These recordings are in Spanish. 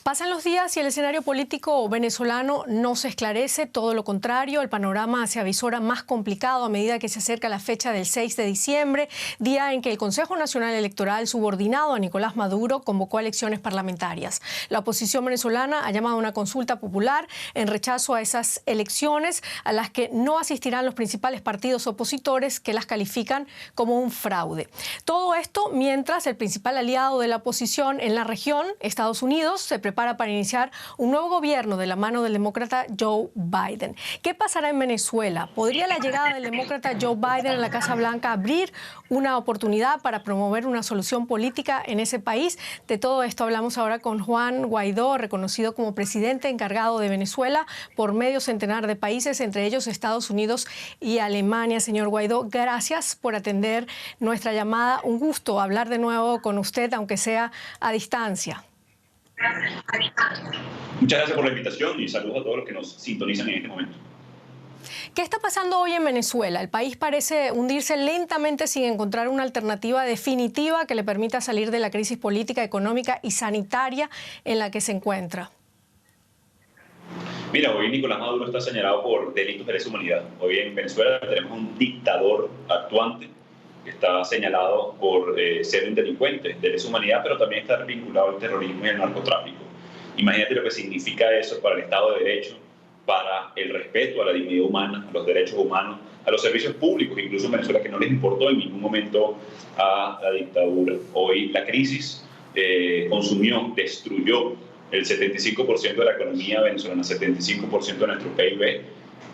Pasan los días y el escenario político venezolano no se esclarece, todo lo contrario, el panorama se avisora más complicado a medida que se acerca la fecha del 6 de diciembre, día en que el Consejo Nacional Electoral, subordinado a Nicolás Maduro, convocó elecciones parlamentarias. La oposición venezolana ha llamado a una consulta popular en rechazo a esas elecciones, a las que no asistirán los principales partidos opositores, que las califican como un fraude. Todo esto mientras el principal aliado de la oposición en la región, Estados Unidos, se prepara para iniciar un nuevo gobierno de la mano del demócrata Joe Biden. ¿Qué pasará en Venezuela? ¿Podría la llegada del demócrata Joe Biden a la Casa Blanca abrir una oportunidad para promover una solución política en ese país? De todo esto hablamos ahora con Juan Guaidó, reconocido como presidente encargado de Venezuela por medio centenar de países, entre ellos Estados Unidos y Alemania. Señor Guaidó, gracias por atender nuestra llamada. Un gusto hablar de nuevo con usted, aunque sea a distancia. Muchas gracias por la invitación y saludos a todos los que nos sintonizan en este momento. ¿Qué está pasando hoy en Venezuela? El país parece hundirse lentamente sin encontrar una alternativa definitiva que le permita salir de la crisis política, económica y sanitaria en la que se encuentra. Mira, hoy Nicolás Maduro está señalado por delitos de lesa humanidad. Hoy en Venezuela tenemos un dictador actuante que está señalado por ser un delincuente de lesa humanidad, pero también está vinculado al terrorismo y al narcotráfico. Imagínate lo que significa eso para el Estado de Derecho, para el respeto a la dignidad humana, a los derechos humanos, a los servicios públicos, incluso en Venezuela, que no les importó en ningún momento a la dictadura. Hoy la crisis consumió, destruyó el 75% de la economía venezolana, 75% de nuestro PIB,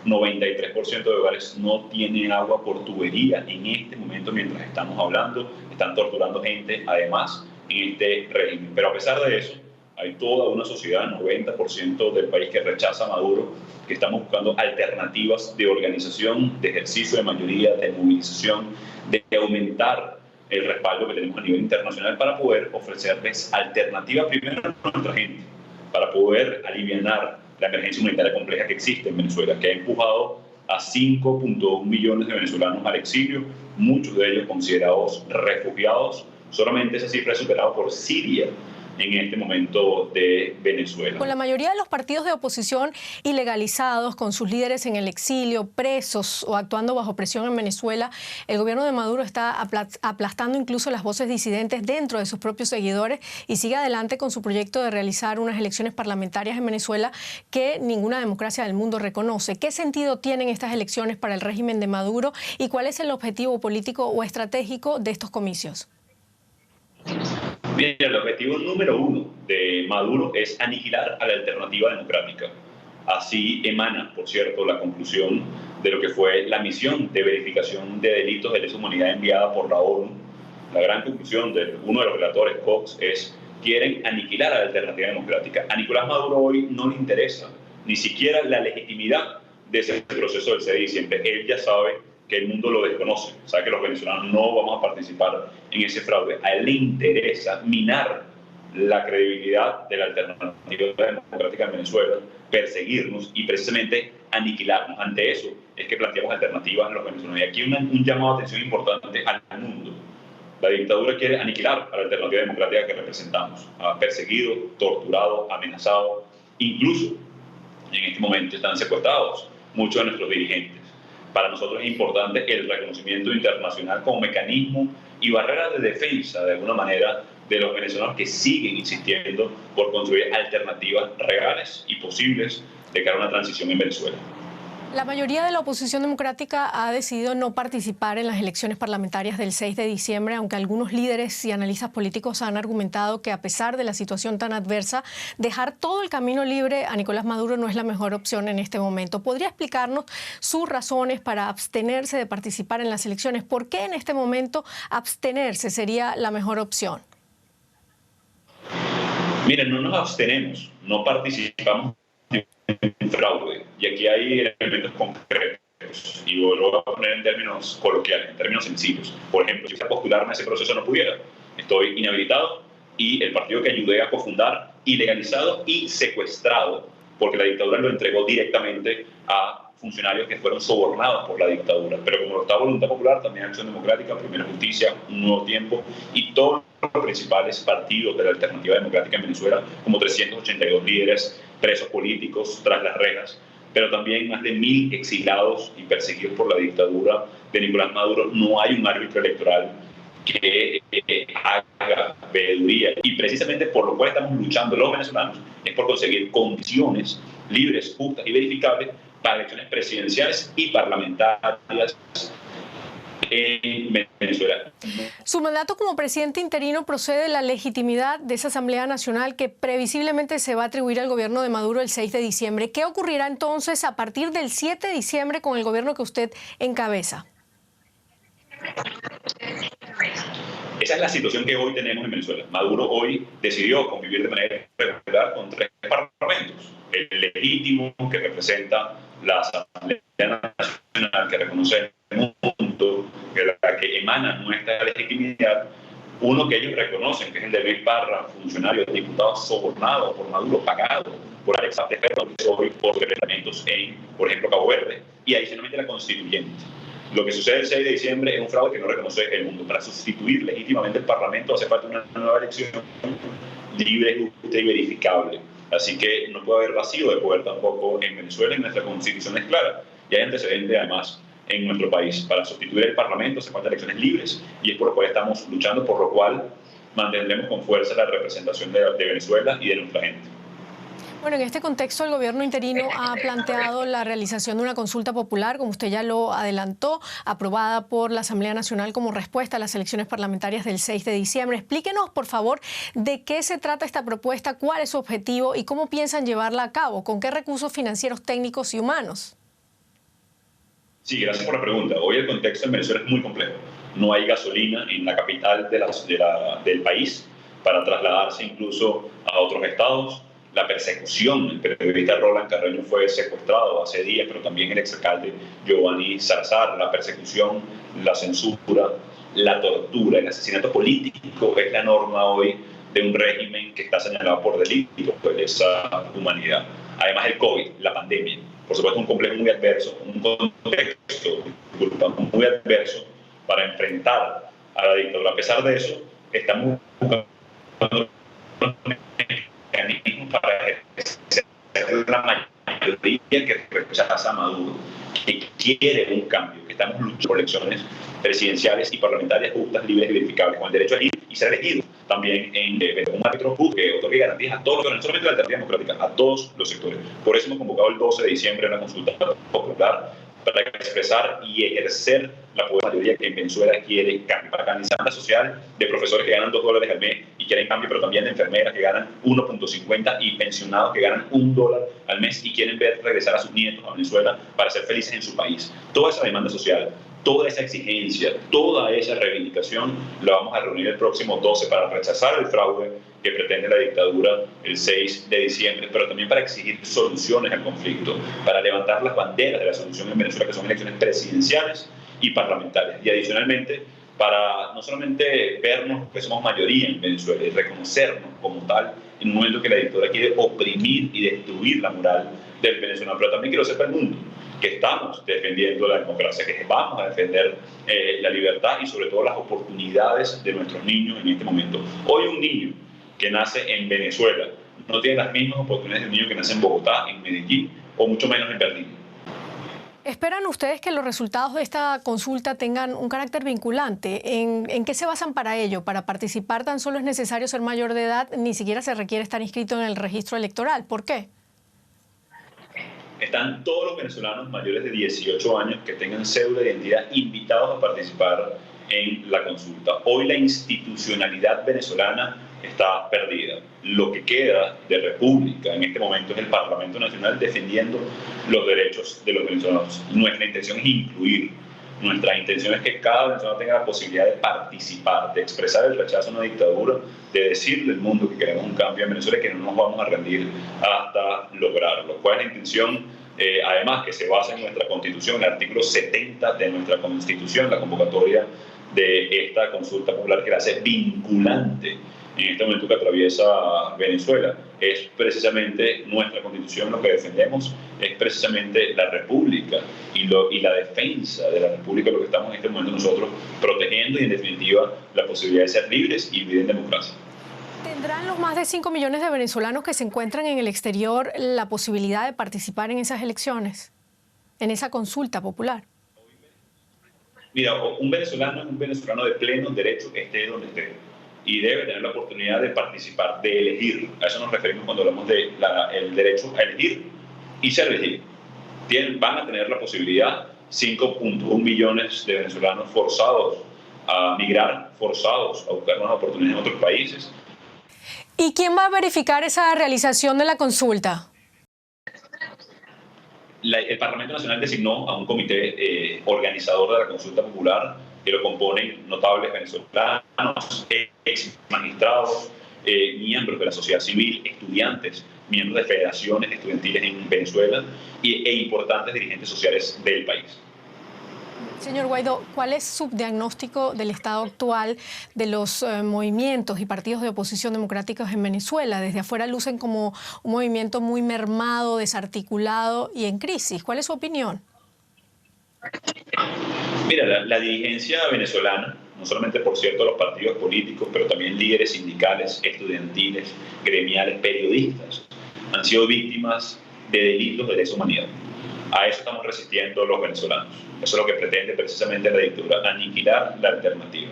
93% de hogares no tienen agua por tubería en este momento mientras estamos hablando, están torturando gente además en este régimen. Pero a pesar de eso, hay toda una sociedad, 90% del país, que rechaza a Maduro, que estamos buscando alternativas de organización, de ejercicio de mayoría, de movilización, de aumentar el respaldo que tenemos a nivel internacional para poder ofrecerles alternativas primero a nuestra gente, para poder aliviar la emergencia humanitaria compleja que existe en Venezuela, que ha empujado a 5.1 millones de venezolanos al exilio, muchos de ellos considerados refugiados. Solamente esa cifra es superada por Siria en este momento de Venezuela. Con la mayoría de los partidos de oposición ilegalizados, con sus líderes en el exilio, presos o actuando bajo presión en Venezuela, el gobierno de Maduro está aplastando incluso las voces disidentes dentro de sus propios seguidores y sigue adelante con su proyecto de realizar unas elecciones parlamentarias en Venezuela que ninguna democracia del mundo reconoce. ¿Qué sentido tienen estas elecciones para el régimen de Maduro y cuál es el objetivo político o estratégico de estos comicios? Mira, el objetivo número uno de Maduro es aniquilar a la alternativa democrática. Así emana, por cierto, la conclusión de lo que fue la misión de verificación de delitos de lesa humanidad enviada por la ONU. La gran conclusión de uno de los relatores, Cox, es: quieren aniquilar a la alternativa democrática. A Nicolás Maduro hoy no le interesa ni siquiera la legitimidad de ese proceso del 6 de diciembre. Él ya sabe que el mundo lo desconoce, sabe que los venezolanos no vamos a participar en ese fraude. A él le interesa minar la credibilidad de la alternativa democrática en Venezuela, perseguirnos y precisamente aniquilarnos. Ante eso es que planteamos alternativas a los venezolanos. Y aquí un llamado de atención importante al mundo. La dictadura quiere aniquilar a la alternativa democrática que representamos. Ha perseguido, torturado, amenazado, incluso en este momento están secuestrados muchos de nuestros dirigentes. Para nosotros es importante el reconocimiento internacional como mecanismo y barrera de defensa, de alguna manera, de los venezolanos que siguen insistiendo por construir alternativas reales y posibles de cara a una transición en Venezuela. La mayoría de la oposición democrática ha decidido no participar en las elecciones parlamentarias del 6 de diciembre, aunque algunos líderes y analistas políticos han argumentado que, a pesar de la situación tan adversa, dejar todo el camino libre a Nicolás Maduro no es la mejor opción en este momento. ¿Podría explicarnos sus razones para abstenerse de participar en las elecciones? ¿Por qué en este momento abstenerse sería la mejor opción? Miren, no nos abstenemos, no participamos en fraude. Y aquí hay elementos concretos. Y lo voy a poner en términos coloquiales, en términos sencillos. Por ejemplo, si quisiera postularme a ese proceso no pudiera. Estoy inhabilitado y el partido que ayudé a cofundar, ilegalizado y secuestrado porque la dictadura lo entregó directamente a funcionarios que fueron sobornados por la dictadura. Pero como está Voluntad Popular, también Acción Democrática, Primera Justicia, Un Nuevo Tiempo y todos los principales partidos de la alternativa democrática en Venezuela, como 382 líderes presos políticos tras las rejas, pero también más de 1000 exilados y perseguidos por la dictadura de Nicolás Maduro. No hay un árbitro electoral que haga veeduría. Y precisamente por lo cual estamos luchando los venezolanos es por conseguir condiciones libres, justas y verificables para elecciones presidenciales y parlamentarias en Venezuela. Su mandato como presidente interino procede de la legitimidad de esa Asamblea Nacional que previsiblemente se va a atribuir al gobierno de Maduro el 6 de diciembre. ¿Qué ocurrirá entonces a partir del 7 de diciembre con el gobierno que usted encabeza? Esa es la situación que hoy tenemos en Venezuela. Maduro hoy decidió convivir de manera irregular con 3 parlamentos. El legítimo, que representa la Asamblea Nacional, que reconoce el mundo, la que emana nuestra legitimidad. Uno que ellos reconocen, que es el de Luis Parra, funcionario, diputado sobornado por Maduro, pagado por Alex Ferro, hoy por departamentos en, por ejemplo, Cabo Verde, y adicionalmente la constituyente. Lo que sucede el 6 de diciembre es un fraude que no reconoce el mundo. Para sustituir legítimamente el Parlamento hace falta una nueva elección libre, justa y verificable. Así que no puede haber vacío de poder tampoco en Venezuela, y nuestra constitución es clara. Y hay antecedentes además en nuestro país. Para sustituir el Parlamento hace falta elecciones libres, y es por lo cual estamos luchando, por lo cual mantendremos con fuerza la representación de Venezuela y de nuestra gente. Bueno, en este contexto el gobierno interino ha planteado la realización de una consulta popular, como usted ya lo adelantó, aprobada por la Asamblea Nacional como respuesta a las elecciones parlamentarias del 6 de diciembre. Explíquenos, por favor, de qué se trata esta propuesta, cuál es su objetivo y cómo piensan llevarla a cabo, con qué recursos financieros, técnicos y humanos. Sí, gracias por la pregunta. Hoy el contexto en Venezuela es muy complejo. No hay gasolina en la capital del país para trasladarse incluso a otros estados. La persecución, el periodista Roland Carreño fue secuestrado hace días, pero también el exalcalde Giovanni Salazar. La persecución, la censura, la tortura, el asesinato político es la norma hoy de un régimen que está señalado por delitos de lesa humanidad. Además el COVID, la pandemia, por supuesto un complejo muy adverso, un contexto muy adverso para enfrentar a la dictadura. A pesar de eso, estamos buscando mecanismos para ejercer la mayoría que rechaza a Maduro, que quiere un cambio, que estamos luchando por elecciones presidenciales y parlamentarias justas, libres y verificables, con el derecho a elegir y ser elegido también en un árbitro justo que otorgue garantías a todos los sectores, no solamente a la alternativa democrática, a todos los sectores. Por eso hemos convocado el 12 de diciembre una consulta popular para expresar y ejercer la mayoría que en Venezuela quiere cambio, para canalizar la social de profesores que ganan $2 al mes y quieren cambio, pero también de enfermeras que ganan 1.50 y pensionados que ganan $1 al mes y quieren ver regresar a sus nietos a Venezuela para ser felices en su país. Toda esa demanda social, toda esa exigencia, toda esa reivindicación la vamos a reunir el próximo 12 para rechazar el fraude que pretende la dictadura el 6 de diciembre, pero también para exigir soluciones al conflicto, para levantar las banderas de la solución en Venezuela, que son elecciones presidenciales y parlamentarias. Y adicionalmente, para no solamente vernos que somos mayoría en Venezuela y reconocernos como tal en un momento que la dictadura quiere oprimir y destruir la moral del venezolano, pero también quiero sepa el mundo que estamos defendiendo la democracia, que vamos a defender la libertad y sobre todo las oportunidades de nuestros niños en este momento. Hoy un niño que nace en Venezuela no tiene las mismas oportunidades de un niño que nace en Bogotá, en Medellín o mucho menos en Berlín. ¿Esperan ustedes que los resultados de esta consulta tengan un carácter vinculante? ¿En qué se basan para ello? ¿Para participar tan solo es necesario ser mayor de edad? Ni siquiera se requiere estar inscrito en el registro electoral. ¿Por qué? Están todos los venezolanos mayores de 18 años que tengan cédula de identidad invitados a participar en la consulta. Hoy la institucionalidad venezolana está perdida. Lo que queda de república en este momento es el Parlamento Nacional defendiendo los derechos de los venezolanos. Nuestra intención es incluir. Nuestra intención es que cada venezolano tenga la posibilidad de participar, de expresar el rechazo a una dictadura, de decirle al mundo que queremos un cambio en Venezuela y que no nos vamos a rendir hasta lograrlo. ¿Cuál es la intención? Además, que se basa en nuestra Constitución, el artículo 70 de nuestra Constitución, la convocatoria de esta consulta popular que la hace vinculante en este momento que atraviesa Venezuela. Es precisamente nuestra Constitución lo que defendemos, es precisamente la República y la defensa de la República lo que estamos en este momento nosotros protegiendo y en definitiva la posibilidad de ser libres y vivir en democracia. ¿Tendrán los más de 5 millones de venezolanos que se encuentran en el exterior la posibilidad de participar en esas elecciones, en esa consulta popular? Mira, un venezolano es un venezolano de pleno derecho, esté donde esté, y debe tener la oportunidad de participar, de elegir. A eso nos referimos cuando hablamos del derecho a elegir y ser elegido. Van a tener la posibilidad 5.1 millones de venezolanos forzados a migrar, forzados a buscar unas oportunidades en otros países. ¿Y quién va a verificar esa realización de la consulta? El Parlamento Nacional designó a un comité organizador de la consulta popular que lo componen notables venezolanos, ex magistrados, miembros de la sociedad civil, estudiantes, miembros de federaciones estudiantiles en Venezuela e importantes dirigentes sociales del país. Señor Guaidó, ¿cuál es su diagnóstico del estado actual de los movimientos y partidos de oposición democráticos en Venezuela? Desde afuera lucen como un movimiento muy mermado, desarticulado y en crisis. ¿Cuál es su opinión? Mira, la dirigencia venezolana, no solamente por cierto los partidos políticos, pero también líderes sindicales, estudiantiles, gremiales, periodistas, han sido víctimas de delitos de lesa humanidad. A eso estamos resistiendo los venezolanos. Eso es lo que pretende precisamente la dictadura, aniquilar la alternativa.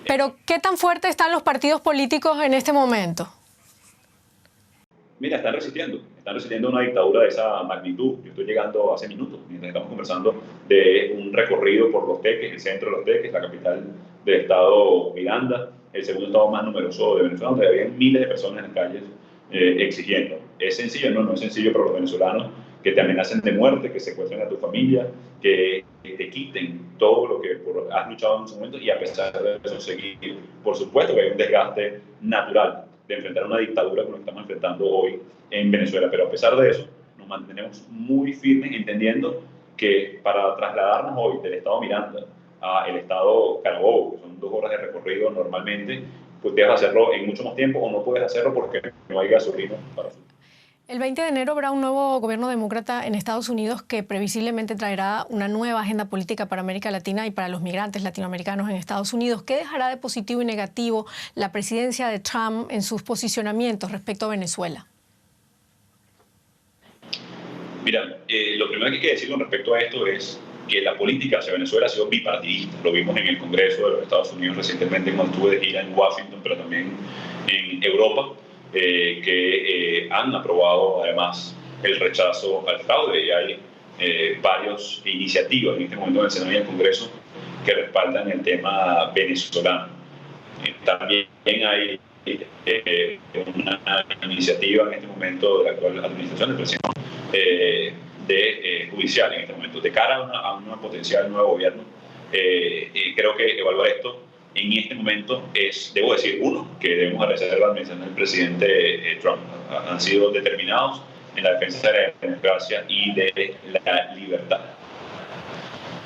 Pero, ¿qué tan fuertes están los partidos políticos en este momento? Mira, están resistiendo una dictadura de esa magnitud. Yo estoy llegando hace minutos, mientras estamos conversando, de un recorrido por Los Teques, el centro de Los Teques, la capital del estado Miranda, el segundo estado más numeroso de Venezuela, donde había miles de personas en las calles exigiendo. ¿Es sencillo? No, no es sencillo para los venezolanos que te amenacen de muerte, que secuestren a tu familia, que te quiten todo lo que has luchado en su momento y a pesar de eso seguir. Por supuesto que hay un desgaste natural de enfrentar una dictadura como la que estamos enfrentando hoy en Venezuela, pero a pesar de eso nos mantenemos muy firmes entendiendo que para trasladarnos hoy del estado Miranda al estado Carabobo, que son 2 horas de recorrido normalmente, pues debes hacerlo en mucho más tiempo o no puedes hacerlo porque no hay gasolina para su. El 20 de enero habrá un nuevo gobierno demócrata en Estados Unidos que previsiblemente traerá una nueva agenda política para América Latina y para los migrantes latinoamericanos en Estados Unidos. ¿Qué dejará de positivo y negativo la presidencia de Trump en sus posicionamientos respecto a Venezuela? Mira, lo primero que hay que decir con respecto a esto es que la política hacia Venezuela ha sido bipartidista. Lo vimos en el Congreso de los Estados Unidos recientemente cuando estuve de gira en Washington, pero también en Europa. Que han aprobado además el rechazo al fraude y hay varias iniciativas en este momento en el Senado y en el Congreso que respaldan el tema venezolano. También hay una iniciativa en este momento de la actual administración del presidente judicial en este momento de cara a una potencial nuevo gobierno. Creo que evaluar esto en este momento es, debo decir, uno, que debemos agradecer a la administración del presidente Trump. Han sido determinados en la defensa de la democracia y de la libertad.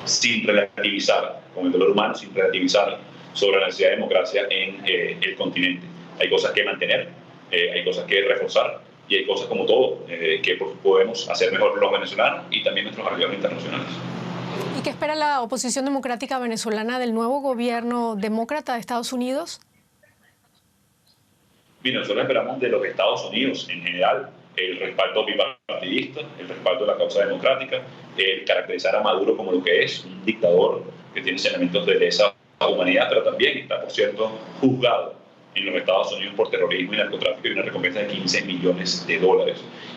Sin relativizar, con el dolor humano, sin relativizar sobre la necesidad de democracia en el continente. Hay cosas que mantener, hay cosas que reforzar y hay cosas como todo que podemos hacer mejor los venezolanos y también nuestros aliados internacionales. ¿Y qué espera la oposición democrática venezolana del nuevo gobierno demócrata de Estados Unidos? Bien, nosotros esperamos de los Estados Unidos en general el respaldo bipartidista, el respaldo de la causa democrática, el caracterizar a Maduro como lo que es, un dictador que tiene elementos de lesa humanidad, pero también está, por cierto, juzgado en los Estados Unidos por terrorismo y narcotráfico y una recompensa de $15 millones.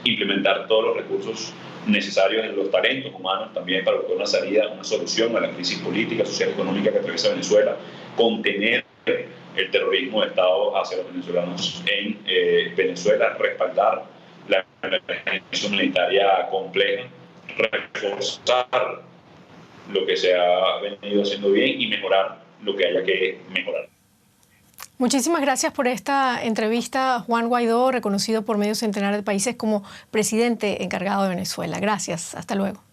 Implementar todos los recursos necesarios en los talentos humanos también para buscar una salida, una solución a la crisis política, social y económica que atraviesa Venezuela, contener el terrorismo de Estado hacia los venezolanos en Venezuela, respaldar la emergencia humanitaria compleja, reforzar lo que se ha venido haciendo bien y mejorar lo que haya que mejorar. Muchísimas gracias por esta entrevista, Juan Guaidó, reconocido por medio centenar de países como presidente encargado de Venezuela. Gracias. Hasta luego.